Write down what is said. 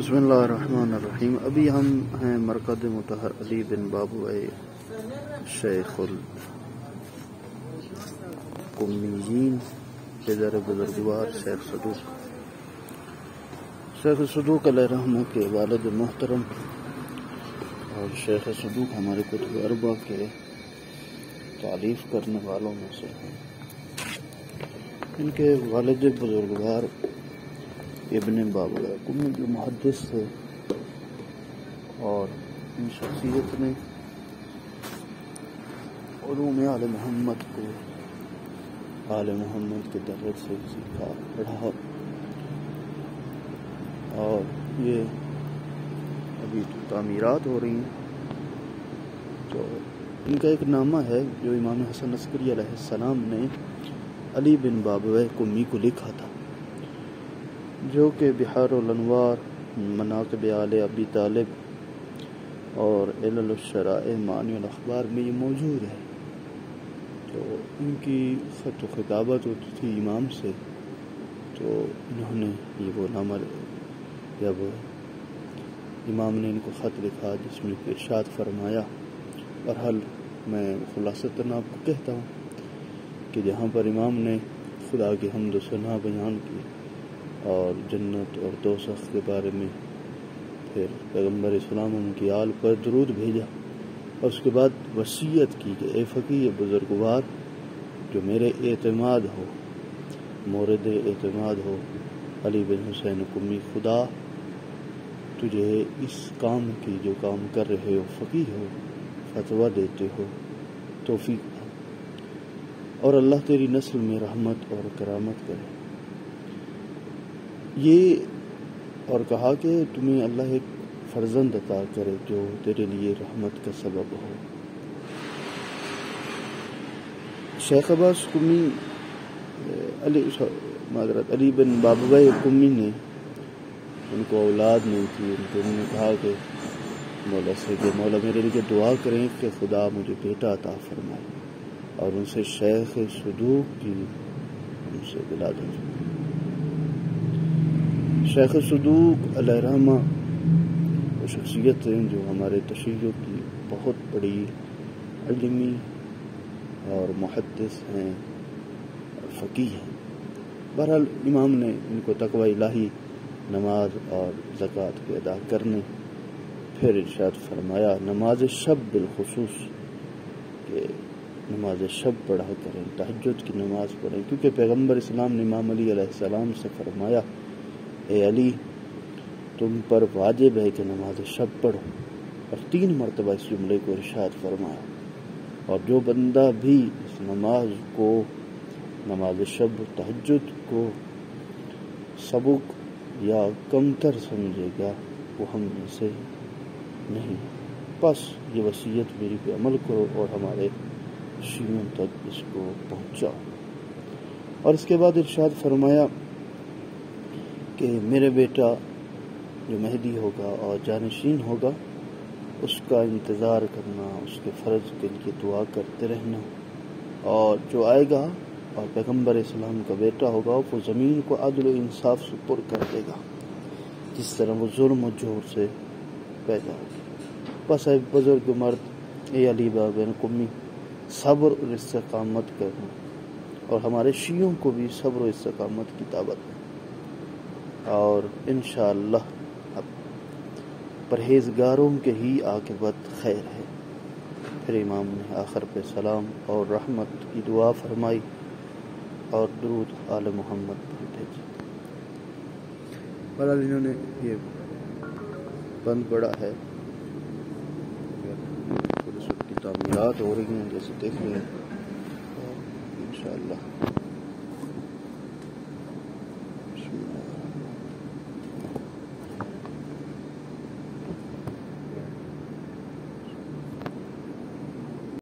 بسم اللہ الرحمن الرحیم۔ ابھی ہم ہیں مرکز مطہر علی بن بابوئے شیخ القمیین پدر بزرگوار شیخ صدوق علیہ رحمہ کے والد محترم، اور شیخ صدوق ہمارے کتب اربع کے تعلیف کرنے والوں میں سے ہیں۔ ان کے والد بزرگوار ابن بابوئے قمی جو محدث تھے، اور ان شخصیت نے علوم آل محمد کو آل محمد کے درجے سے سیکھا پڑھا، اور یہ ابھی تعمیرات ہو رہی ہیں۔ تو ان کا ایک نامہ ہے جو امام حسن عسکری علیہ السلام نے علی بن بابوئے قمی کو لکھا تھا، جو کہ بحار الانوار، مناقب آل ابی طالب اور علل الشرائع معانی الاخبار میں یہ موجود ہے۔ تو ان کی خط و خطابت ہوتی تھی امام سے، تو انہوں نے یہ وہ نامہ، جب امام نے ان کو خط لکھا جس میں ارشاد فرمایا، بہرحال میں خلاصتاً آپ کو کہتا ہوں کہ جہاں پر امام نے خدا کی حمد و ثنا بیان کی اور جنت اور دوزخ کے بارے میں، پھر پیغمبر اسلام ان کی آل پر درود بھیجا، اور اس کے بعد وصیت کی کہ اے فقیہ بزرگوار جو میرے اعتماد ہو، مورد اعتماد ہو، علی بن حسین قمی، خدا تجھے اس کام کی جو کام کر رہے ہو، فقیہ ہو، فتویٰ دیتے ہو، توفیق دے، اور اللہ تیری نسل میں رحمت اور کرامت کرے۔ یہ اور کہا کہ تمہیں اللہ ایک فرزند عطا کرے جو تیرے لیے رحمت کا سبب ہو۔ شیخ عباس قمی علی بن بابوئے قمی نے، ان کو اولاد نہیں تھی، انہوں نے کہا کہ مولا سے کہ مولا میرے لیے دعا کریں کہ خدا مجھے بیٹا عطا فرمائے، اور ان سے شیخ صدوق کی ان سے ولادت۔ شیخ صدوق علیہ رحمہ وہ شخصیت ہیں جو ہمارے تشیع کی بہت بڑی علمی اور محدث ہیں اور فقیہ ہیں۔ بہرحال امام نے ان کو تقوی الہی، نماز اور زکوٰۃ کے ادا کرنے، پھر ارشاد فرمایا نماز شب بالخصوص کہ نماز شب پڑھا کریں، تہجد کی نماز پڑھیں، کیونکہ پیغمبر اسلام نے امام علی علیہ السلام سے فرمایا اے علی تم پر واجب ہے کہ نماز شب پڑھو، اور 3 مرتبہ اس جملے کو ارشاد فرمایا، اور جو بندہ بھی اس نماز کو، نماز شب تہجد کو سبق یا کمتر سمجھے گا وہ ہم میں سے نہیں۔ بس یہ وصیت میری پہ عمل کرو اور ہمارے شیعوں تک اس کو پہنچاؤ۔ اور اس کے بعد ارشاد فرمایا کہ میرے بیٹا جو مہدی ہوگا اور جانشین ہوگا، اس کا انتظار کرنا، اس کے فرض کے لیے دعا کرتے رہنا، اور جو آئے گا اور پیغمبر اسلام کا بیٹا ہوگا وہ زمین کو عدل و انصاف سے پر کر دے گا، جس طرح وہ ظلم و جور سے پیدا ہوگا۔ بس اے بزرگ مرد، اے علی بن قمی، صبر اور استقامت کرنا، اور ہمارے شیعوں کو بھی صبر و استقامت کی دعوت ہے، اور انشاءاللہ اب پرہیزگاروں کے ہی عاقبت خیر ہے۔ پھر امام نے آخر پہ سلام اور رحمت کی دعا فرمائی اور درود آل محمد پر بھیجی۔ بہرحال انہوں نے یہ بند پڑا ہے، کی تعمیرات ہو رہی ہیں جیسے دیکھ رہے ہیں، انشاءاللہ